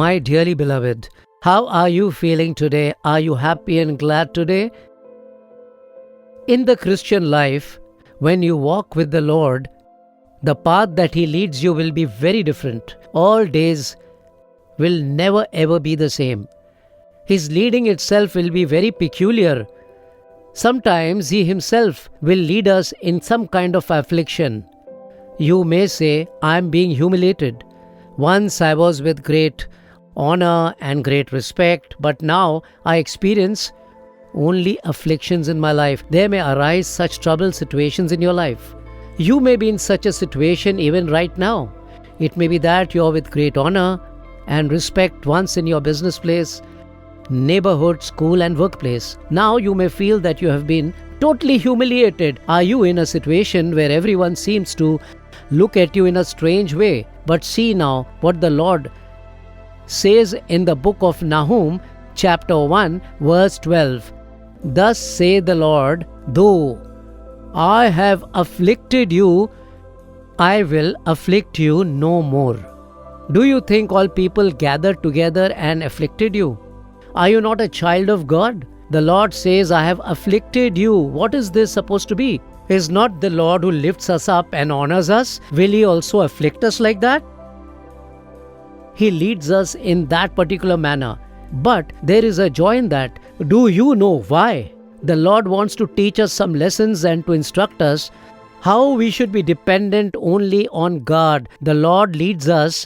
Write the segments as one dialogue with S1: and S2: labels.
S1: My dearly beloved, how are you feeling today? Are you happy and glad today? In the Christian life, when you walk with the Lord, the path that He leads you will be very different. All days will never ever be the same. His leading itself will be very peculiar. Sometimes He Himself will lead us in some kind of affliction. You may say, I am being humiliated. Once I was with great honor and great respect, but now I experience only afflictions in my life. There may arise such troubled situations in your life. You may be in such a situation even right now. It may be that you are with great honor and respect once in your business place, neighborhood, school and workplace. Now you may feel that you have been totally humiliated. Are you in a situation where everyone seems to look at you in a strange way? But see now what the Lord says in the book of Nahum, chapter 1, verse 12. Thus saith the Lord, though I have afflicted you, I will afflict you no more. Do you think all people gathered together and afflicted you? Are you not a child of God? The Lord says, I have afflicted you. What is this supposed to be? Is not the Lord who lifts us up and honors us? Will He also afflict us like that? He leads us in that particular manner. But there is a joy in that. Do you know why? The Lord wants to teach us some lessons and to instruct us how we should be dependent only on God. The Lord leads us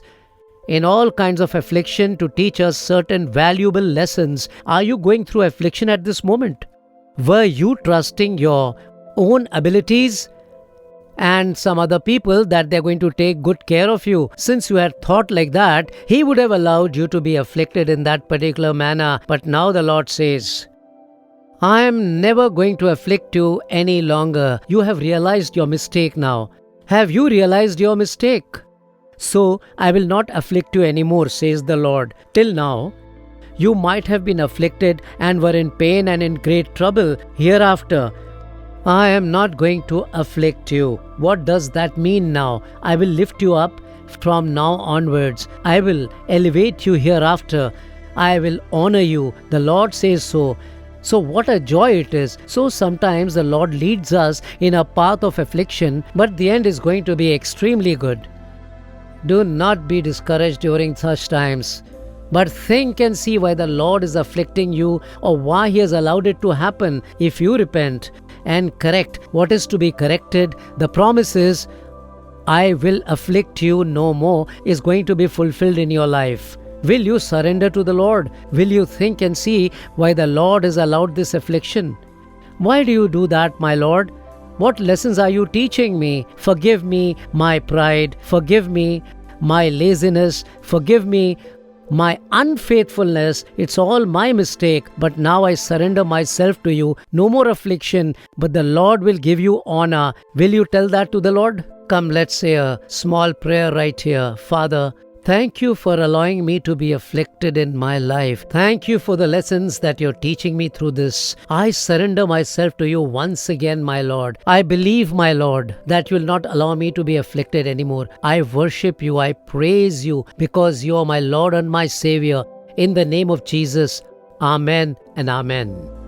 S1: in all kinds of affliction to teach us certain valuable lessons. Are you going through affliction at this moment? Were you trusting your own abilities and some other people that they're going to take good care of you? Since you had thought like that, He would have allowed you to be afflicted in that particular manner. But now the Lord says, I am never going to afflict you any longer. You have realized your mistake now. Have you realized your mistake? So I will not afflict you anymore, says the Lord. Till now, you might have been afflicted and were in pain and in great trouble. Hereafter, I am not going to afflict you. What does that mean now? I will lift you up from now onwards. I will elevate you hereafter. I will honor you. The Lord says so. So what a joy it is. So sometimes the Lord leads us in a path of affliction, but the end is going to be extremely good. Do not be discouraged during such times, but think and see why the Lord is afflicting you or why He has allowed it to happen. If you repent and correct what is to be corrected, the promise is, I will afflict you no more, is going to be fulfilled in your life. Will you surrender to the Lord? Will you think and see why the Lord has allowed this affliction? Why do you do that, my Lord? What lessons are you teaching me? Forgive me my pride. Forgive me my laziness. Forgive me my unfaithfulness. It's all my mistake, but now I surrender myself to you. No more affliction, but the Lord will give you honor. Will you tell that to the Lord? Come, let's say a small prayer right here. Father, thank you for allowing me to be afflicted in my life. Thank you for the lessons that you're teaching me through this. I surrender myself to you once again, my Lord. I believe, my Lord, that you will not allow me to be afflicted anymore. I worship you. I praise you because you are my Lord and my Savior. In the name of Jesus, Amen and Amen.